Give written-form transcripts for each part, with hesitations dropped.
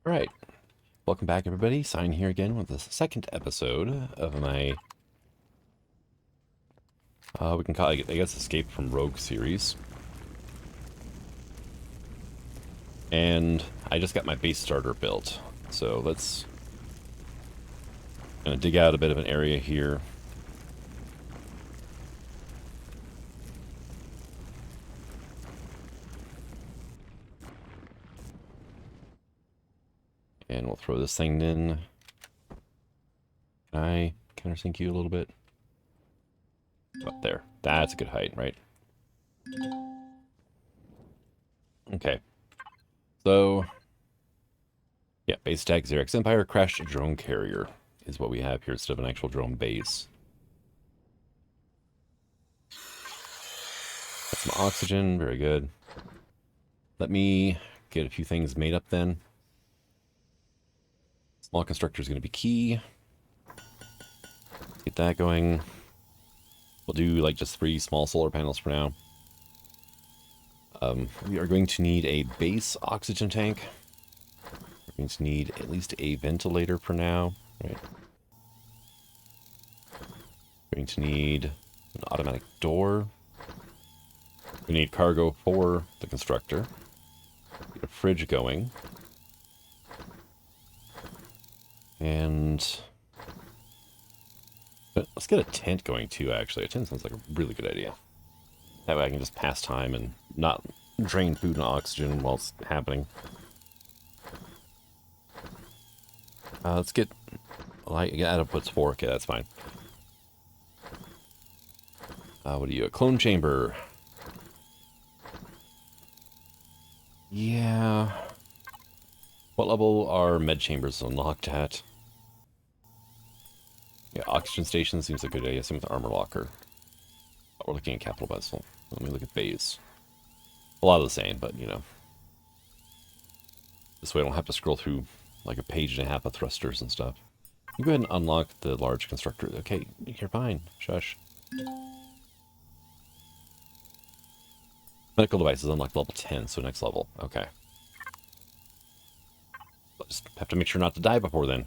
Alright, welcome back everybody. Sign here again with the second episode of my, we can call it, I guess, Escape from Rogue series. And I just got my base starter built. So let's gonna dig out a bit of an area here. And we'll throw this thing in. Can I countersink you a little bit? Up there. That's a good height, right? Okay. So, yeah, base tag Xerex Empire crashed drone carrier is what we have here instead of an actual drone base. Got some oxygen, very good. Let me get a few things made up then. Small constructor is going to be key. Get that going. We'll do like just 3 small solar panels for now. We are going to need a base oxygen tank. We're going to need at least a ventilator for now, right? We're going to need an automatic door. We need cargo for the constructor. Get a fridge going. And let's get a tent going too, actually. A tent sounds like a really good idea. That way I can just pass time and not drain food and oxygen while it's happening. Let's get light outputs 4. Okay, that's fine. What are you? A clone chamber. Yeah. What level are med chambers unlocked at? Yeah, oxygen station seems like a good idea. Same with armor locker. Oh, we're looking at capital vessel. Let me look at phase. A lot of the same, but you know. This way I don't have to scroll through like a page and a half of thrusters and stuff. You go ahead and unlock the large constructor. Okay, you're fine. Shush. Medical devices unlocked level 10, so next level. Okay. I'll just have to make sure not to die before then.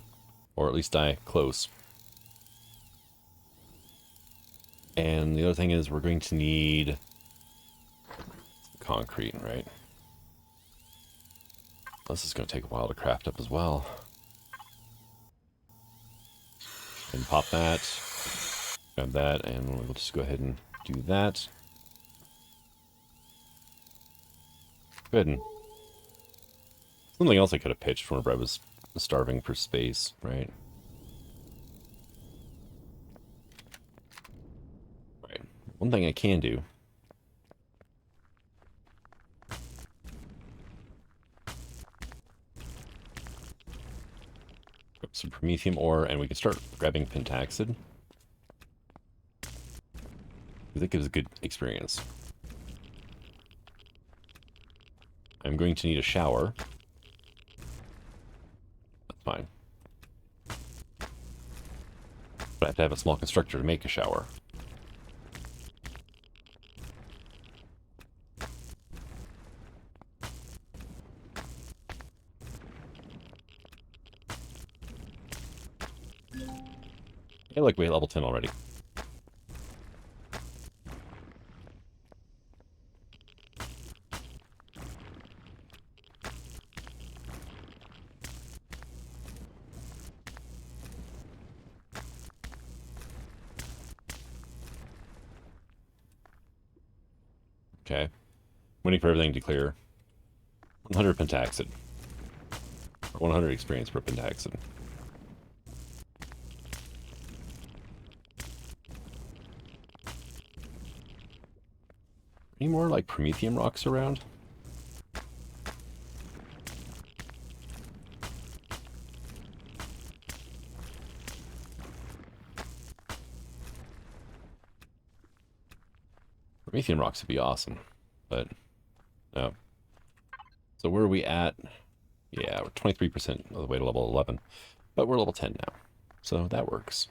Or at least die close. And the other thing is we're going to need concrete, right? This is going to take a while to craft up as well. And pop that. Grab that, and we'll just go ahead and do that. Good. And something else I could have pitched whenever I was starving for space, right? Right. One thing I can do. Grab some promethium ore, and we can start grabbing pentaxid. That gives a good experience. I'm going to need a shower. That's fine. But I have to have a small constructor to make a shower. Yeah, look, we hit level 10 already. Okay. Waiting for everything to clear. 100 pentaxid. Or 100 experience per pentaxid. Any more, like, promethium rocks around? Promethium rocks would be awesome, but no. So where are we at? Yeah, we're 23% of the way to level 11, but we're level 10 now, so that works.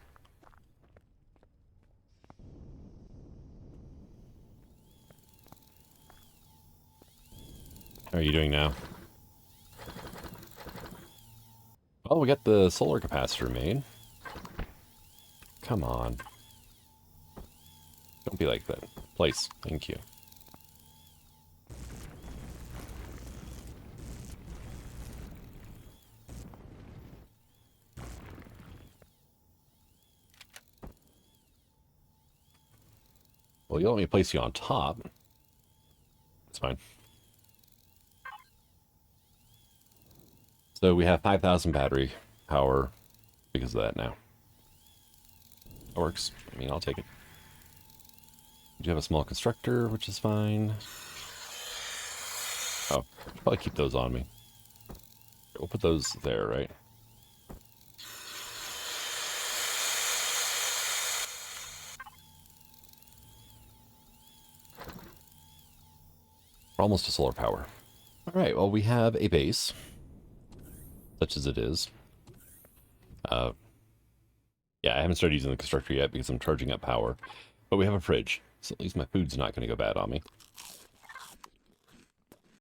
How are you doing now? Well, we got the solar capacitor made. Come on. Don't be like that. Place. Thank you. Well, you let me place you on top. That's fine. So we have 5,000 battery power because of that now. That works. I mean, I'll take it. We do have a small constructor, which is fine. Oh, should probably keep those on me. We'll put those there, right? We're almost to solar power. All right, well, we have a base, such as it is. Yeah, I haven't started using the constructor yet because I'm charging up power. But we have a fridge, so at least my food's not going to go bad on me.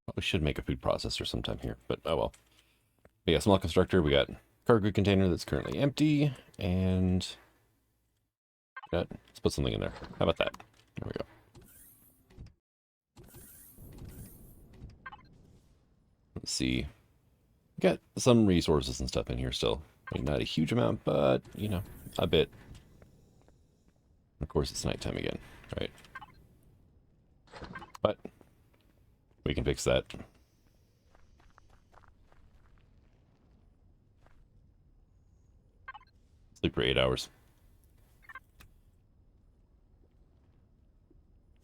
Probably should make a food processor sometime here, but oh well. But yeah, small constructor, we got cargo container that's currently empty, and let's put something in there. How about that? There we go. Let's see. We got some resources and stuff in here still. I mean, not a huge amount, but, you know, a bit. Of course, it's nighttime again, right? But we can fix that. Sleep for 8 hours.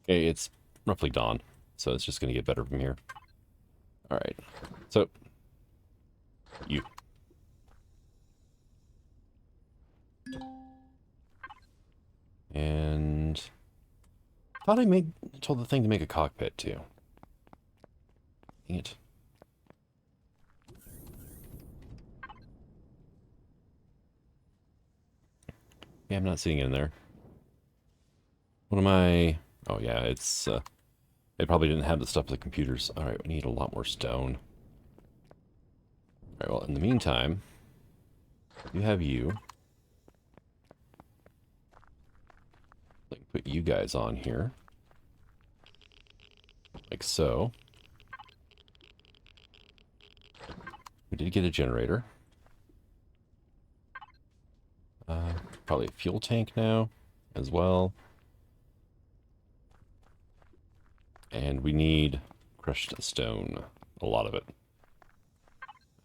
Okay, it's roughly dawn, so it's just going to get better from here. All right, so you. And I thought I told the thing to make a cockpit too. Dang it. Yeah, I'm not seeing it in there. What am I? Oh yeah, it's it probably didn't have the stuff for the computers. All right, we need a lot more stone. All right, well, in the meantime, you have you. I can put you guys on here. Like so. We did get a generator. Probably a fuel tank now as well. And we need crushed stone. A lot of it.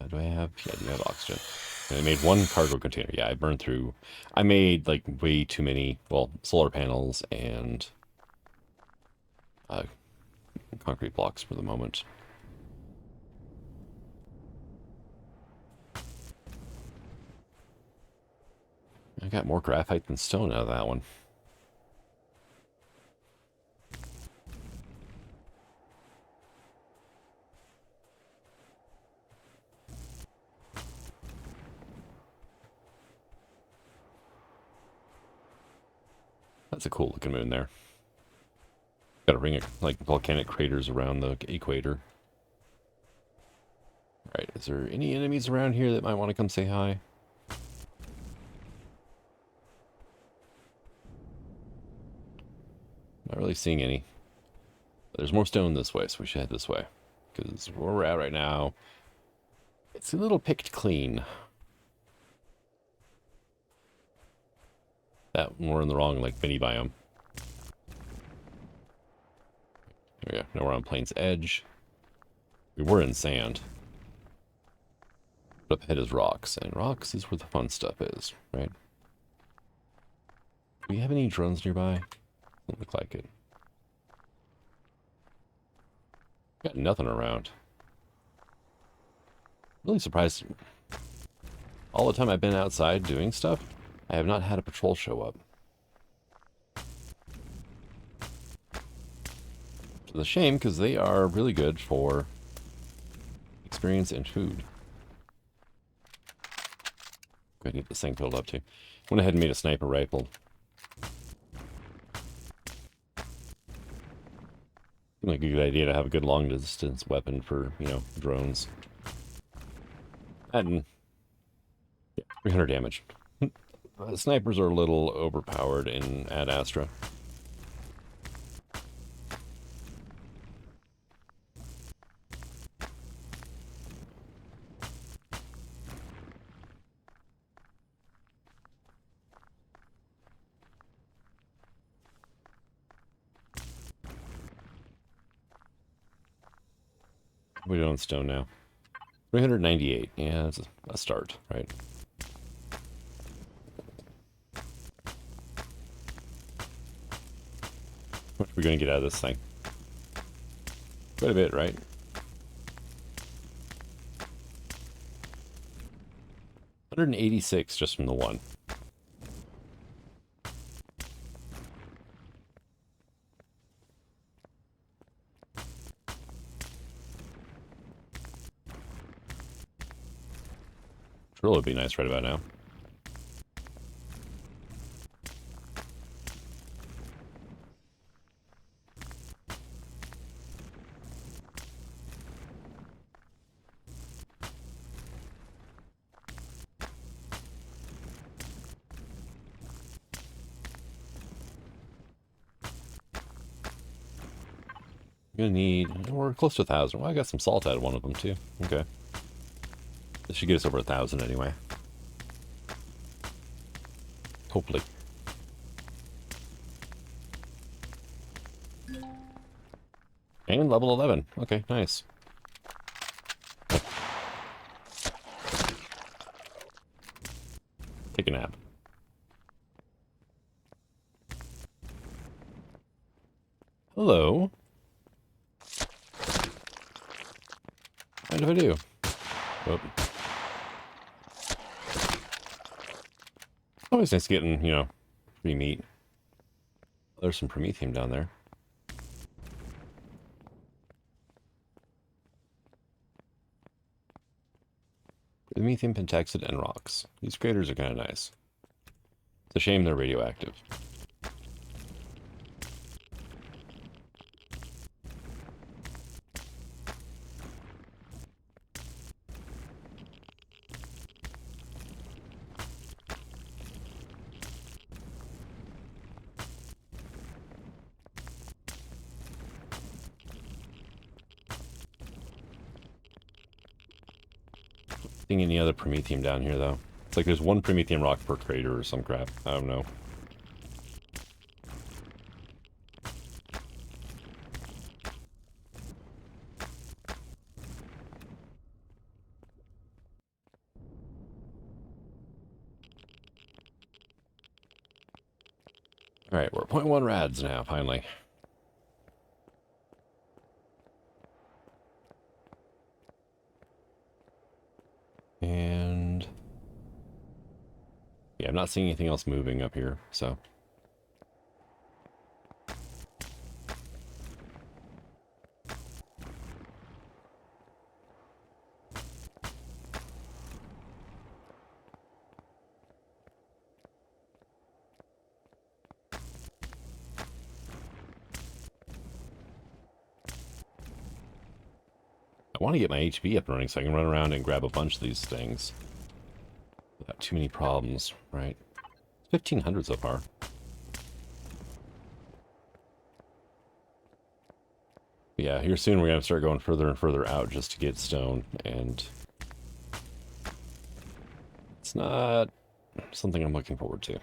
Do I have? Yeah, I do have oxygen. And I made one cargo container. Yeah, I burned through. I made like way too many, well, solar panels and concrete blocks for the moment. I got more graphite than stone out of that one. That's a cool looking moon there. Got a ring of like volcanic craters around the equator. Alright, is there any enemies around here that might want to come say hi? Not really seeing any. But there's more stone this way, so we should head this way. Because where we're at right now, it's a little picked clean. That we're in the wrong, like, mini biome. There we go. Now we're on Plains Edge. We were in sand. But up ahead is rocks, and rocks is where the fun stuff is, right? Do we have any drones nearby? Doesn't look like it. Got nothing around. Really surprised. All the time I've been outside doing stuff, I have not had a patrol show up. Which is a shame, because they are really good for experience and food. Go ahead and get this thing filled up too. Went ahead and made a sniper rifle. Seemed like a good idea to have a good long distance weapon for, you know, drones. And 300 damage. Snipers are a little overpowered in Ad Astra. What are we doing on stone now? 398. Yeah, that's a start, right? What are we going to get out of this thing? Quite a bit, right? $186 just from the one. Drill would be nice right about now. I'm gonna need, we're close to 1,000. Well, I got some salt out of one of them too. Okay. This should get us over 1,000 anyway. Hopefully. And level 11. Okay, nice. Take a nap. Hello. What did I do? Oh. Always nice getting, you know, free meat. There's some promethium down there. Promethium, pentaxid, and rocks. These craters are kind of nice. It's a shame they're radioactive. Seeing any other promethium down here, though. It's like there's one promethium rock per crater or some crap. I don't know. Alright, we're at 0.1 rads now, finally. And yeah, I'm not seeing anything else moving up here, so. I want to get my HP up and running so I can run around and grab a bunch of these things without too many problems, right? 1,500 so far. Yeah, here soon we're going to start going further and further out just to get stone, and it's not something I'm looking forward to.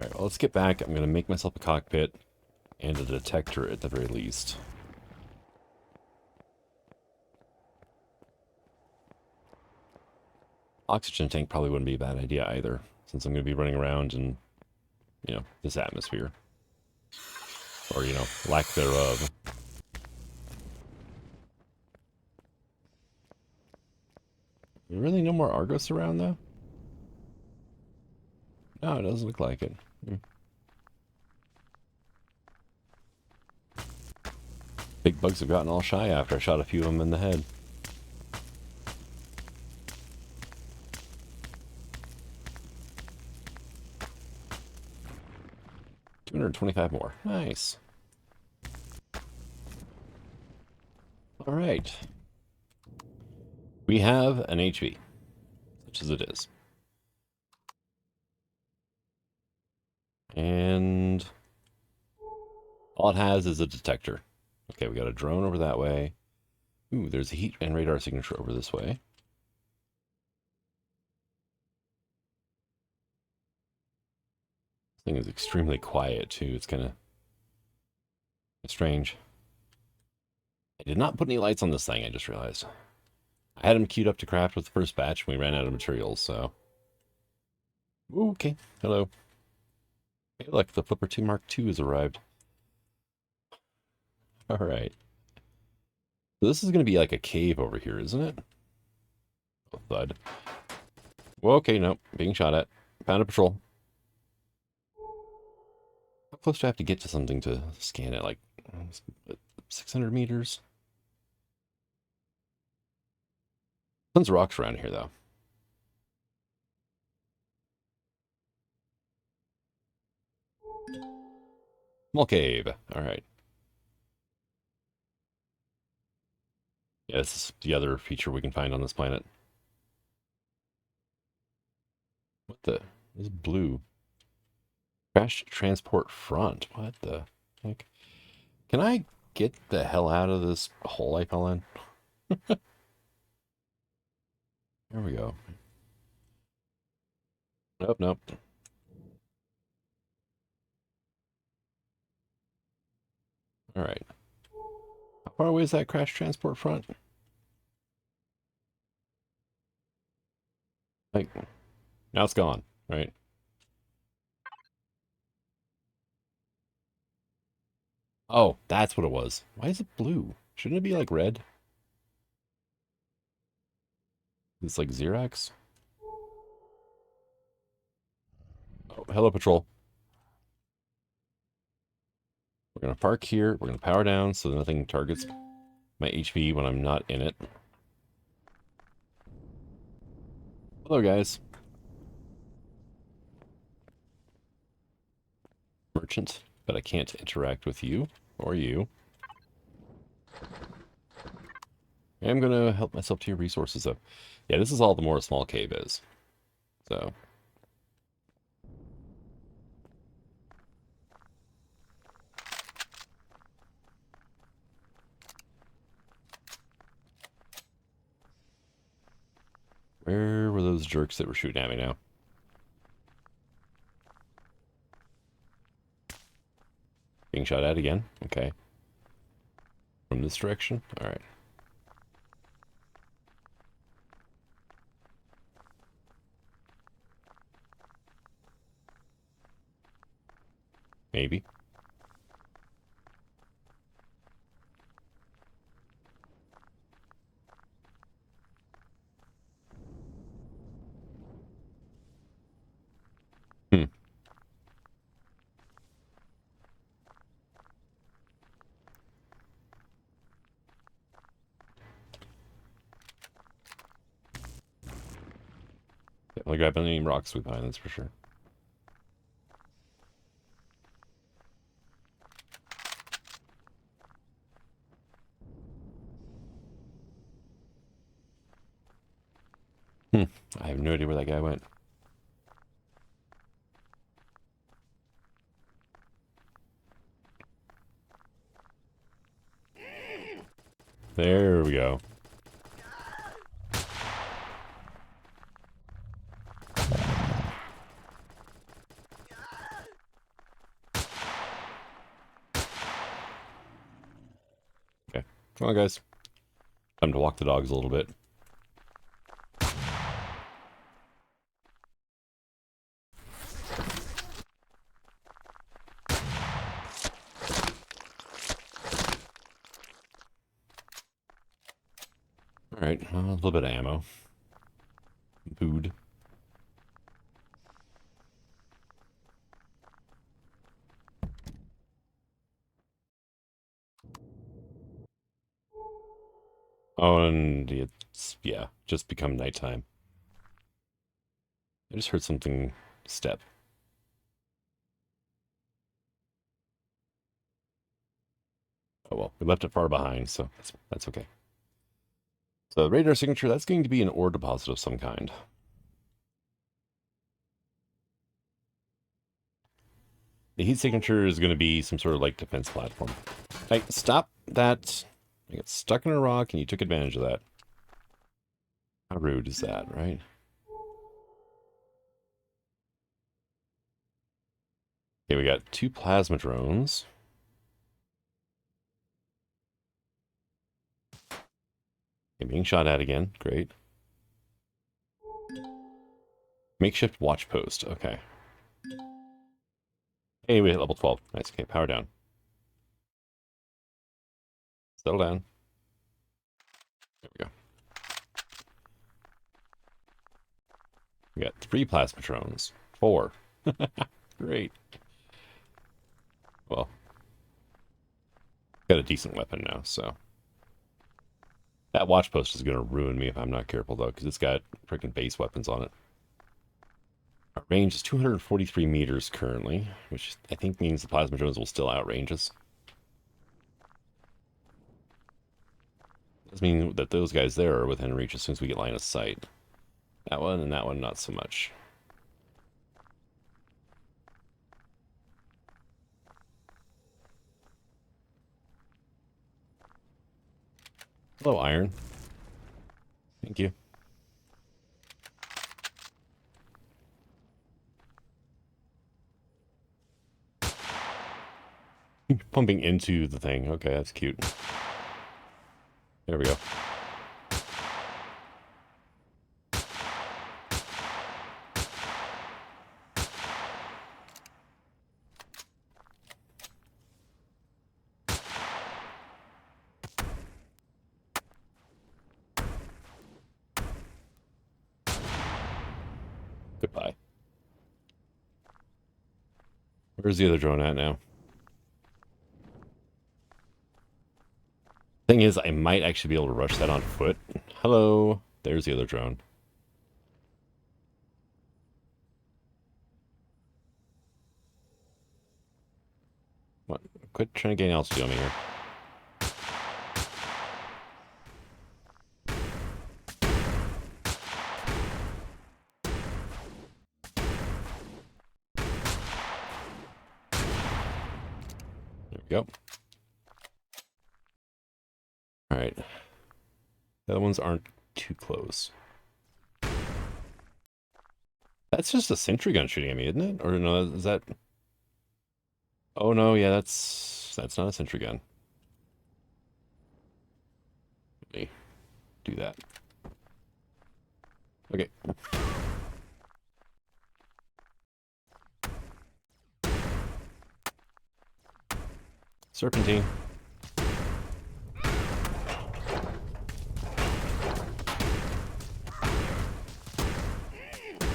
Alright, well, let's get back. I'm going to make myself a cockpit and a detector at the very least. Oxygen tank probably wouldn't be a bad idea either, since I'm going to be running around in, you know, this atmosphere. Or, you know, lack thereof. There really no more Argos around, though? No, it doesn't look like it. Big bugs have gotten all shy after I shot a few of them in the head. $225 more. Nice. All right. We have an HV, such as it is. And all it has is a detector. Okay, we got a drone over that way. Ooh, there's a heat and radar signature over this way. This thing is extremely quiet, too. It's kind of strange. I did not put any lights on this thing, I just realized. I had them queued up to craft with the first batch, and we ran out of materials, so... Okay, hello. Hey, look, the Flipper 2 Mark II has arrived. Alright. So this is going to be like a cave over here, isn't it? Oh, thud. Well, okay, nope. Being shot at. Found a patrol. How close do I have to get to something to scan it? Like 600 meters? Tons of rocks around here, though. Small cave. Alright. Yeah, this is the other feature we can find on this planet. What the? This is blue. Crash transport front. What the heck? Can I get the hell out of this hole I fell in? There we go. Nope, nope. Alright. How far away is that crash transport front? Like, now it's gone, right? Oh, that's what it was. Why is it blue? Shouldn't it be like red? It's like Xerox. Oh, hello, patrol. We're going to park here. We're going to power down so nothing targets my HV when I'm not in it. Hello, guys. Merchant, but I can't interact with you or you. I'm going to help myself to your resources, though. Yeah, this is all the more a small cave is. So... where were those jerks that were shooting at me now? Being shot at again? Okay. From this direction? Alright. Maybe. Hmm. Definitely grabbing any rocks we find, that's for sure. Hmm. I have no idea where that guy went. There we go. Okay. Come on, guys. Time to walk the dogs a little bit. Alright, a little bit of ammo. Food. Oh, and it's, yeah, just become nighttime. I just heard something step. Oh well, we left it far behind, so that's okay. So radar signature, that's going to be an ore deposit of some kind. The heat signature is going to be some sort of like defense platform. Like, stop that. I got stuck in a rock and you took advantage of that. How rude is that, right? Okay, we got 2 plasma drones. Okay, being shot at again. Great. Makeshift watch post. Okay. Hey, we hit level 12. Nice. Okay, power down. Settle down. There we go. We got 3 plasma drones. 4. Great. Well, got a decent weapon now, so. That watch post is going to ruin me if I'm not careful, though, because it's got freaking base weapons on it. Our range is 243 meters currently, which I think means the plasma drones will still outrange us. Does mean that those guys there are within reach as soon as we get line of sight. That one and that one, not so much. Hello, iron. Thank you. Pumping into the thing. Okay, that's cute. There we go. Goodbye. Where's the other drone at now? Thing is, I might actually be able to rush that on foot. Hello. There's the other drone. What? Quit trying to gain altitude on me here. There we go. Alright. The other ones aren't too close. That's just a sentry gun shooting at me, isn't it? Or no, is that... Oh no, yeah, that's not a sentry gun. Let me do that. Okay. Serpentine.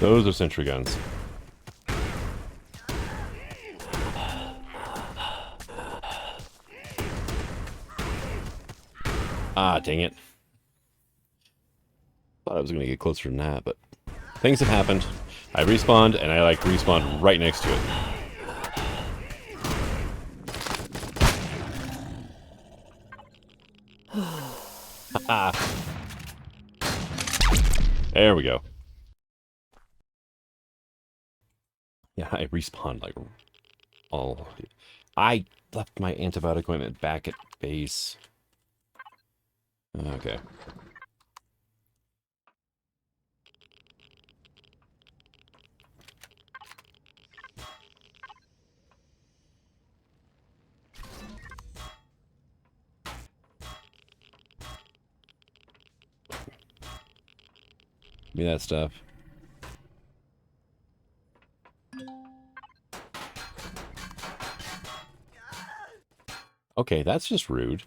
Those are sentry guns. Ah, dang it. Thought I was going to get closer than that, but things have happened. I respawned, and I, like, respawned right next to it. There we go. Yeah, I respawned, like, all... I left my antibiotic equipment back at base. Okay. Give me that stuff. Okay, that's just rude.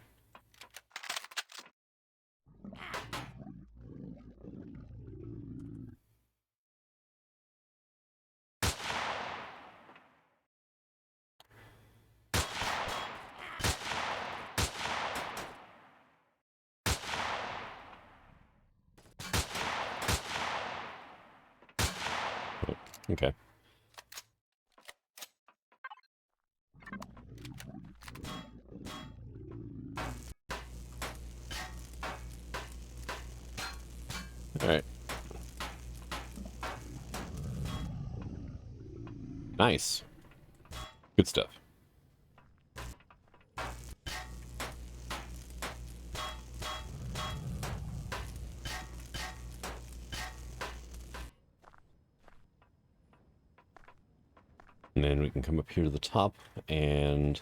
Okay. Alright. Nice. Good stuff. And then we can come up here to the top and...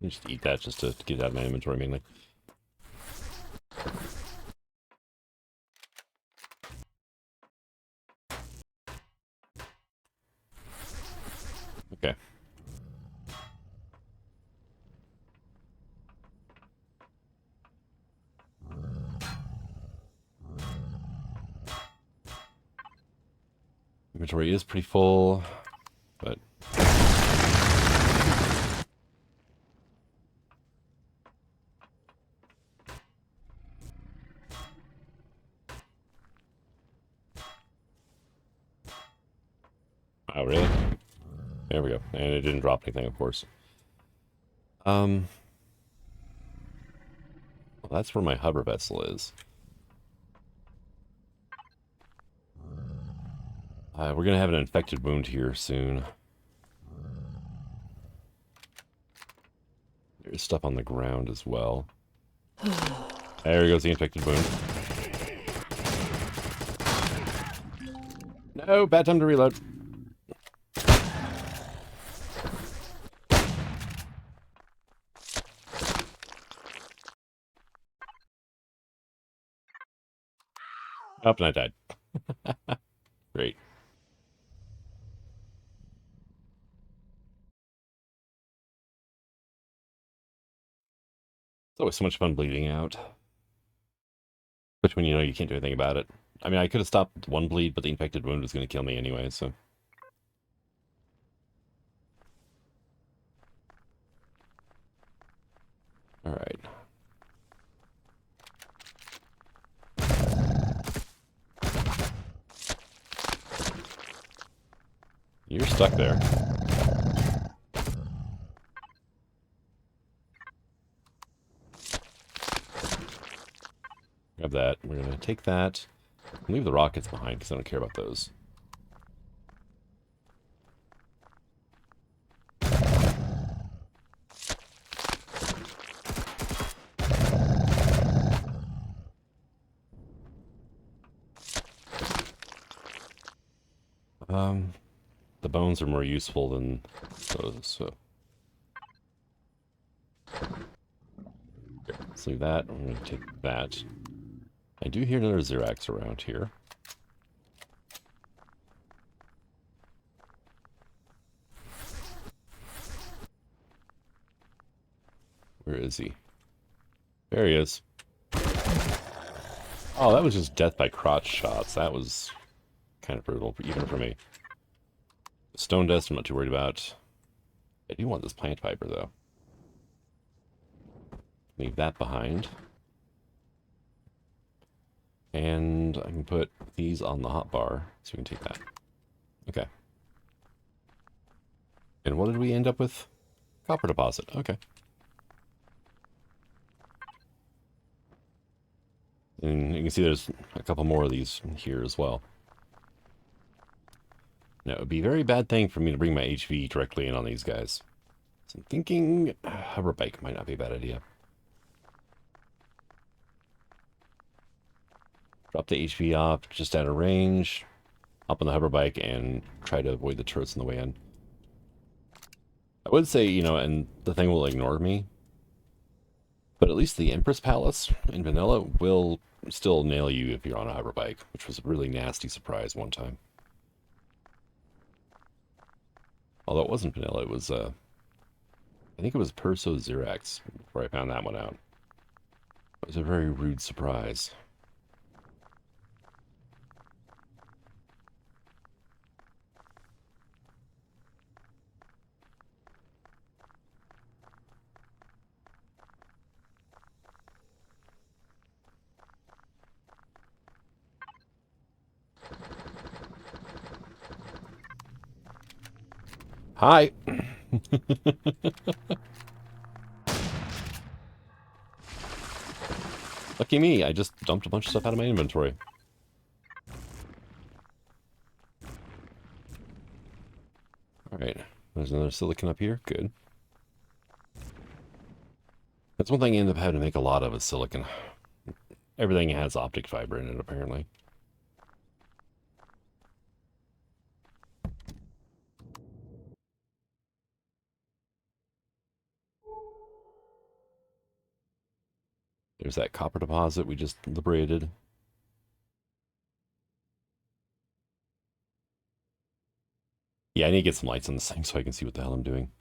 just eat that just to get it out of my inventory mainly. Okay. Inventory is pretty full, but... Oh, really? There we go. And it didn't drop anything, of course. Well, that's where my hover vessel is. We're going to have an infected wound here soon. There's stuff on the ground as well. There goes the infected wound. No, bad time to reload. Oh, and I died. Great. It's always so much fun bleeding out. Especially when you know you can't do anything about it. I mean, I could have stopped one bleed, but the infected wound was going to kill me anyway, so... Alright. You're stuck there. Grab that. We're going to take that. Leave the rockets behind because I don't care about those. The bones are more useful than those, so... Okay, let's leave that. I'm going to take that. I do hear another Xerax around here. Where is he? There he is. Oh, that was just death by crotch shots. That was kind of brutal, even for me. Stone dust, I'm not too worried about. I do want this plant viper, though. Leave that behind. And I can put these on the hotbar, so we can take that. Okay. And what did we end up with? Copper deposit. Okay. And you can see there's a couple more of these here as well. Now, it would be a very bad thing for me to bring my HV directly in on these guys. So I'm thinking hover bike might not be a bad idea. Drop the HV off just out of range. Hop on the hover bike and try to avoid the turrets on the way in. I would say, you know, and the thing will ignore me. But at least the Empress Palace in vanilla will still nail you if you're on a hover bike, which was a really nasty surprise one time. Although it wasn't vanilla, it was, I think it was Perso Xerax before I found that one out. It was a very rude surprise. Hi! Lucky me, I just dumped a bunch of stuff out of my inventory. Alright, there's another silicon up here. Good. That's one thing I end up having to make a lot of is silicon. Everything has optic fiber in it, apparently. There's that copper deposit we just liberated. Yeah, I need to get some lights on this thing so I can see what the hell I'm doing.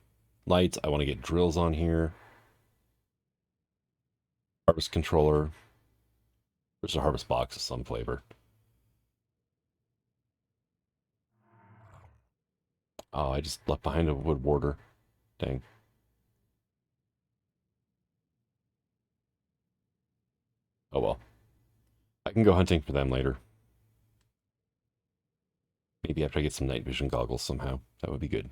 Lights, I want to get drills on here. Harvest controller. There's a harvest box of some flavor. Oh, I just left behind a wood warder. Dang. Oh well. I can go hunting for them later. Maybe after I get some night vision goggles somehow. That would be good.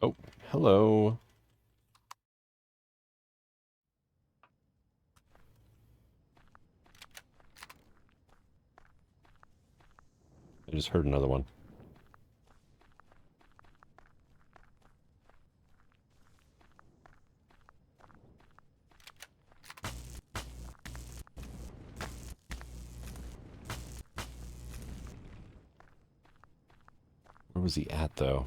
Oh, hello. I just heard another one. Where was he at, though?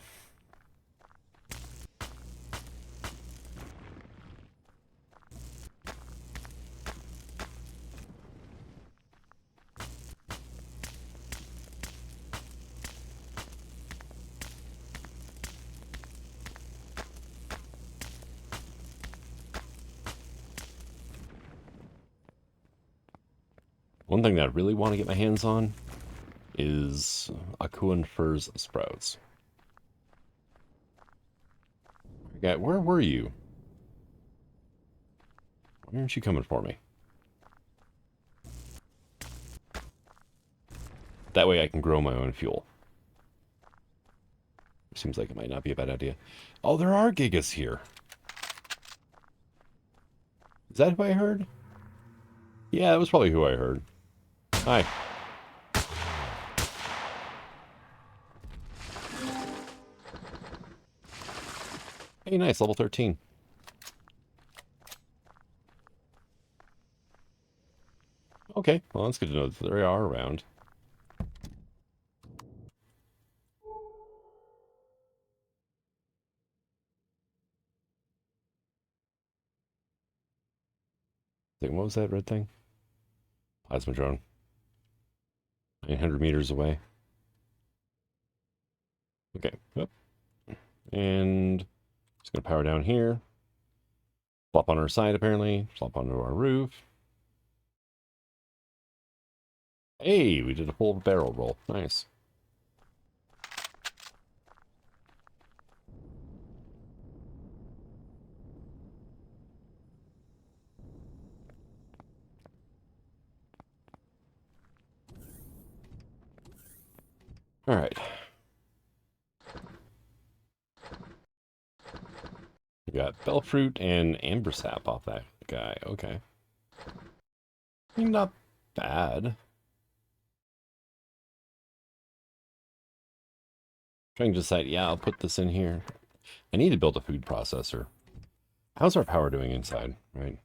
One thing that I really want to get my hands on is Akuan Fur's sprouts. Where were you? Why aren't you coming for me? That way I can grow my own fuel. Seems like it might not be a bad idea. Oh, there are gigas here. Is that who I heard? Yeah, that was probably who I heard. Hi. Hey, nice, level 13. Okay, well, that's good to know that they are around. What was that red thing? Plasma drone. 900 meters away. Okay, yep. And just gonna power down here. Flop on our side, apparently. Flop onto our roof. Hey, we did a full barrel roll. Nice. All right. We got bellfruit and amber sap off that guy. Okay. I mean, not bad. Trying to decide, yeah, I'll put this in here. I need to build a food processor. How's our power doing inside, right?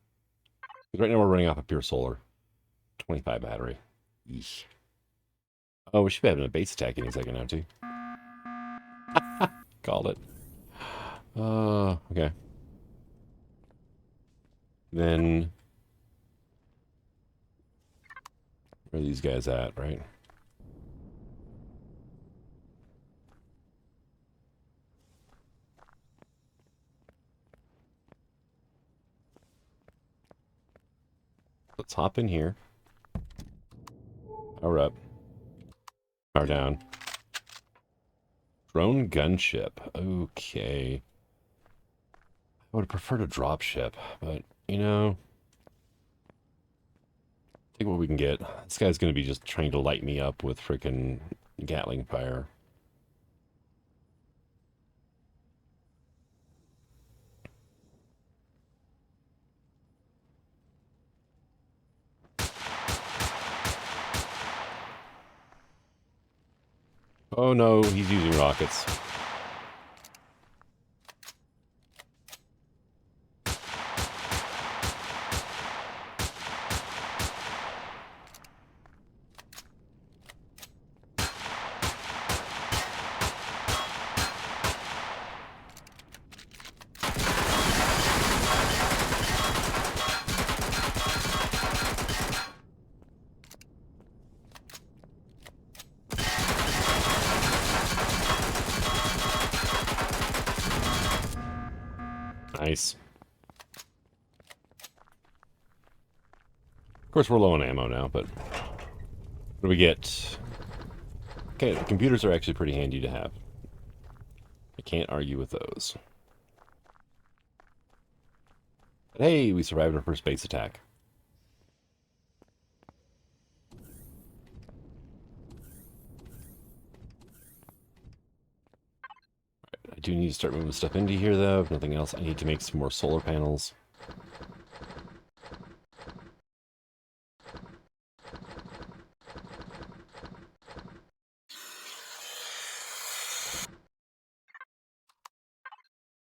Because right now we're running off of pure solar. 25 battery. Eesh. Oh, we should be having a base attack any second now, too. Called it. Okay. Then... where are these guys at, right? Let's hop in here. Power up. Power down. Drone gunship. Okay. I would prefer to drop ship, but, you know... take what we can get. This guy's going to be just trying to light me up with freaking Gatling fire. Oh no, he's using rockets. Nice. Of course, we're low on ammo now, but what do we get? Okay, the computers are actually pretty handy to have. I can't argue with those. But hey, we survived our first base attack. I do need to start moving stuff into here, though. If nothing else, I need to make some more solar panels.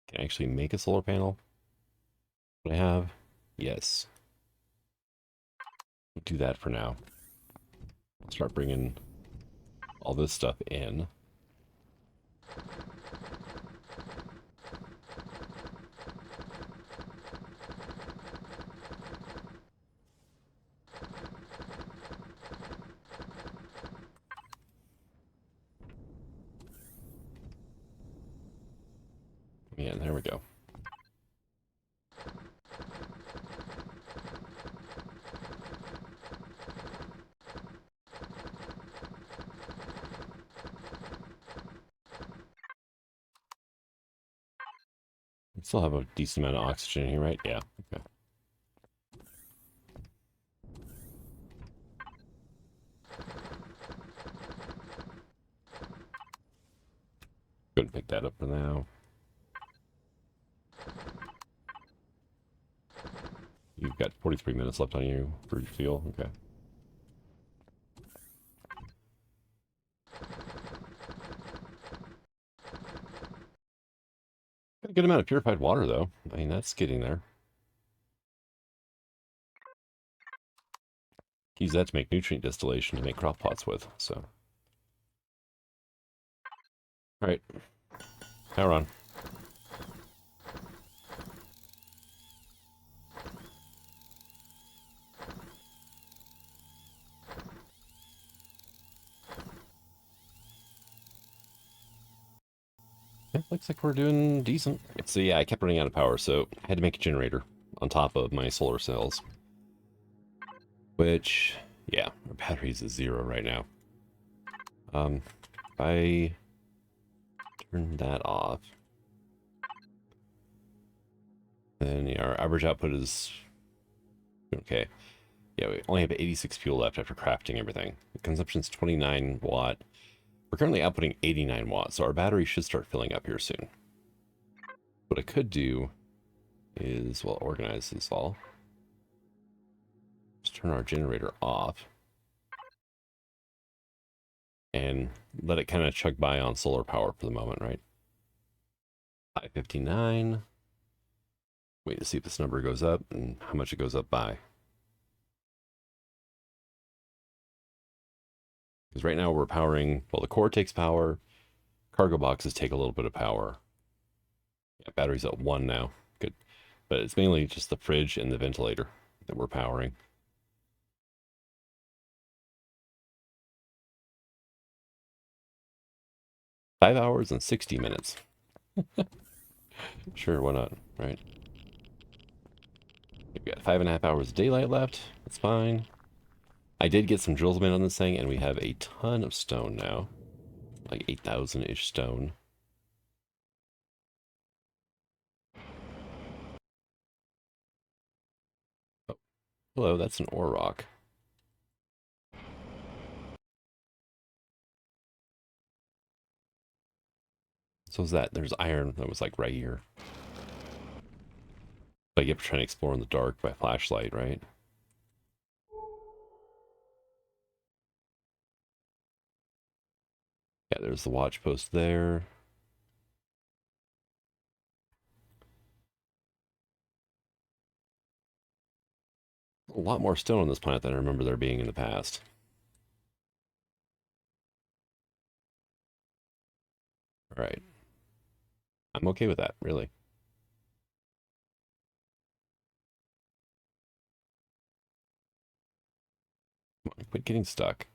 Can I actually make a solar panel? What I have? Yes. We'll do that for now. I'll start bringing all this stuff in. Yeah, there we go. We still have a decent amount of oxygen here, right? Yeah, okay. Go and pick that up for now. You've got 43 minutes left on you for your fuel. Okay. Got a good amount of purified water, though. I mean, that's getting there. Use that to make nutrient distillation to make crop pots with, so. Alright. Power on. Yeah, looks like we're doing decent. So yeah, I kept running out of power, so I had to make a generator on top of my solar cells. Which, yeah, our battery's at 0 right now. If I turn that off, then yeah, our average output is okay. Yeah, we only have 86 fuel left after crafting everything. The consumption's 29 watt. We're currently outputting 89 watts, so our battery should start filling up here soon. What I could do is, well, organize this all. Just turn our generator off. And let it kind of chug by on solar power for the moment, right? 559. Wait to see if this number goes up and how much it goes up by. Because right now we're powering, well, the core takes power. Cargo boxes take a little bit of power. Yeah, battery's at 1 now. Good. But it's mainly just the fridge and the ventilator that we're powering. Five hours and 60 minutes. Sure, why not, right? We've got 5.5 hours of daylight left. That's fine. I did get some drills made on this thing, and we have a ton of stone now. Like 8,000-ish stone. Oh, hello, that's an ore rock. So is that, there's iron that was like right here. But you have to try and explore in the dark by flashlight, right? Yeah, there's the watch post there. A lot more stone on this planet than I remember there being in the past. All right. I'm okay with that, really. Come on, quit getting stuck.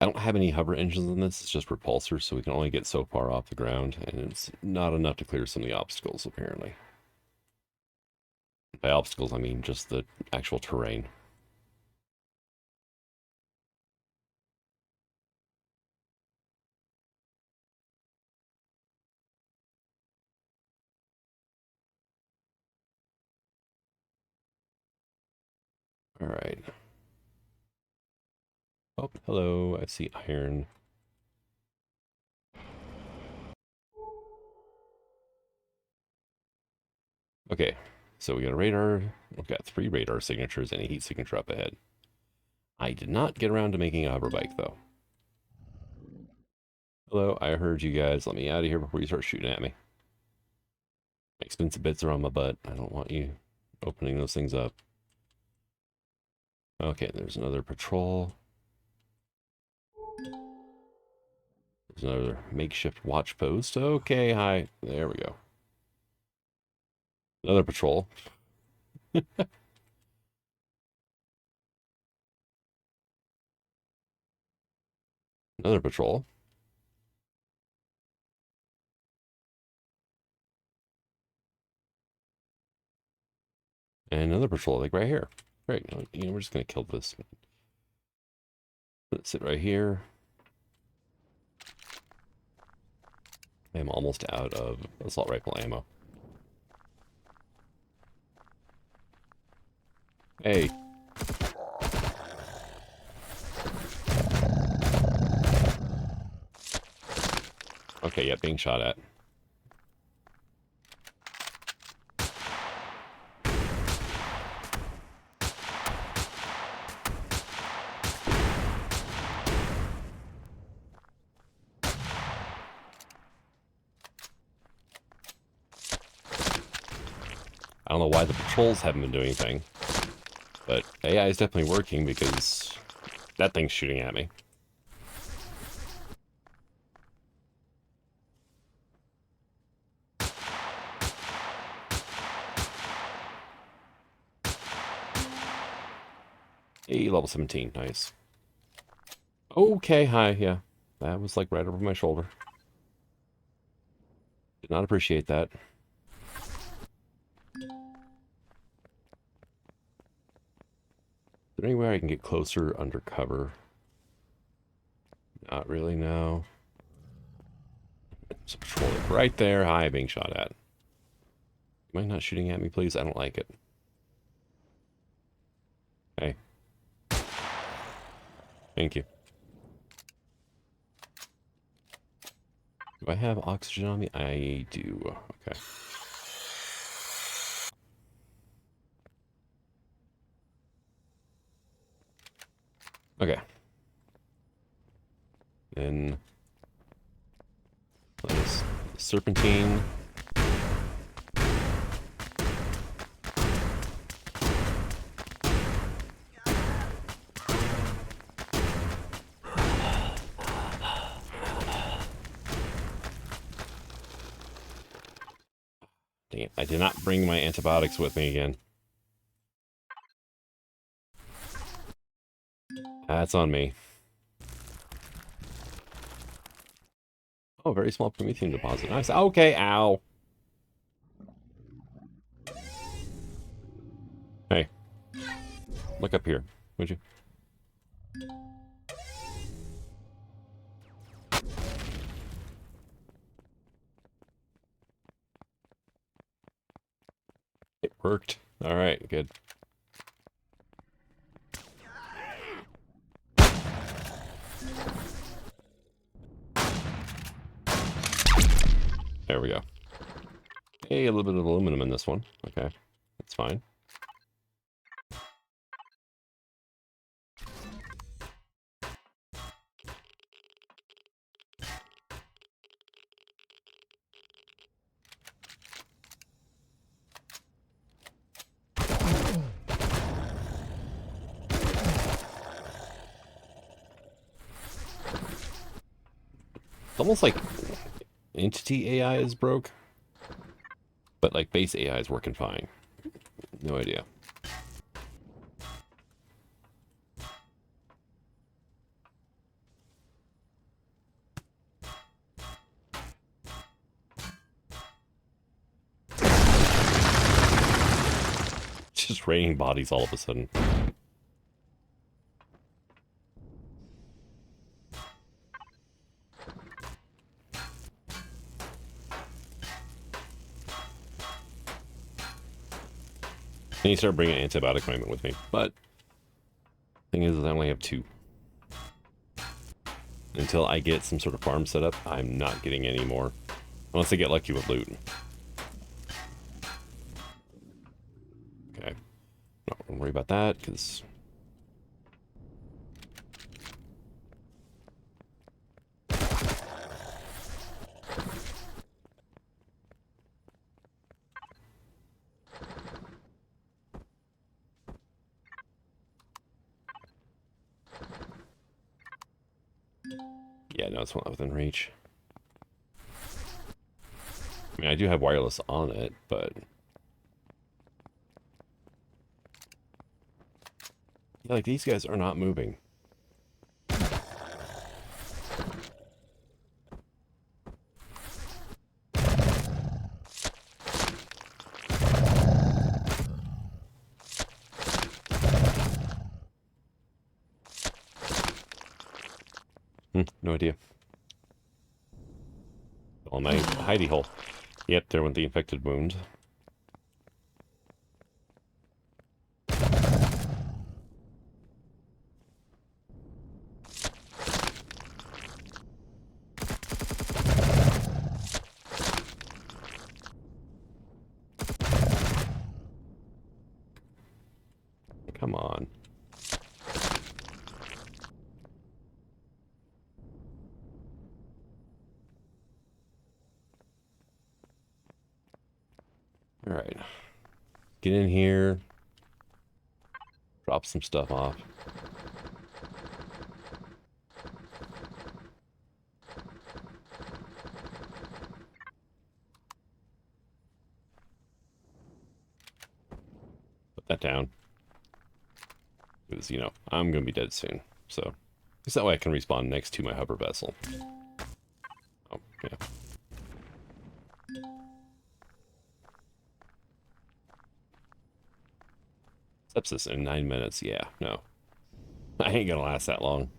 I don't have any hover engines on this. It's just repulsors, so we can only get so far off the ground, and it's not enough to clear some of the obstacles, apparently. By obstacles, I mean just the actual terrain. All right. Oh, hello. I see iron. Okay, so we got a radar. We've got 3 radar signatures and a heat signature up ahead. I did not get around to making a hover bike, though. Hello, I heard you guys. Let me out of here before you start shooting at me. Expensive bits are on my butt. I don't want you opening those things up. Okay, there's another patrol. There's another makeshift watch post. Okay, hi. There we go. Another patrol. Another patrol. And another patrol, like right here. Great. You know, we're just going to kill this. Let's sit right here. I'm almost out of assault rifle ammo. Hey. Okay, yeah, being shot at. I don't know why the patrols haven't been doing anything, but AI is definitely working because that thing's shooting at me. Hey, level 17, nice. Okay, hi, yeah. That was like right over my shoulder. Did not appreciate that. Is there any way I can get closer under cover? Not really, no. There's a patrol right there. Hi, being shot at. Am I not shooting at me, please? I don't like it. Hey. Thank you. Do I have oxygen on me? I do. Okay. Okay. Then let's serpentine. Dang it, I did not bring my antibiotics with me again. That's on me. Oh, very small promethium deposit. Nice. Okay, ow. Hey, look up here, would you? It worked. All right, good. There we go. Hey, a little bit of aluminum in this one. Okay, that's fine. It's almost like entity AI is broke, but like base AI is working fine. No idea. It's just raining bodies all of a sudden. I need to start bringing antibiotic equipment with me, but thing is I only have 2. Until I get some sort of farm set up, I'm not getting any more. Unless I get lucky with loot. Okay. Not gonna worry about that, because... yeah, no, it's not within reach. I mean, I do have wireless on it, but... yeah, like, these guys are not moving. No idea. Oh, my hidey hole. Yep, there went the infected wound. Come on. Alright. Get in here. Drop some stuff off. Put that down. Because, you know, I'm going to be dead soon. So, because that way I can respawn next to my hover vessel. Oh, yeah. Sepsis in 9 minutes. Yeah, no. I ain't going to last that long.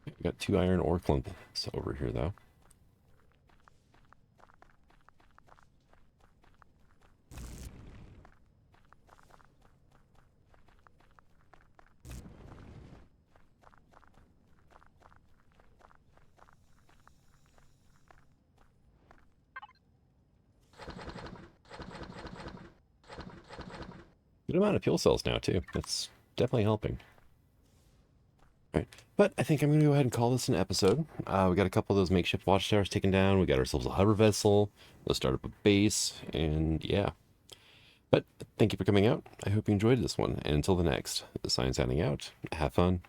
We got 2 iron ore clumps over here, though. Good amount of fuel cells now, too. That's definitely helping. All right. But I think I'm going to go ahead and call this an episode. We got a couple of those makeshift watchtowers taken down. We got ourselves a hover vessel. Let's start up a base. And yeah. But thank you for coming out. I hope you enjoyed this one. And until the next, the sign signing out. Have fun.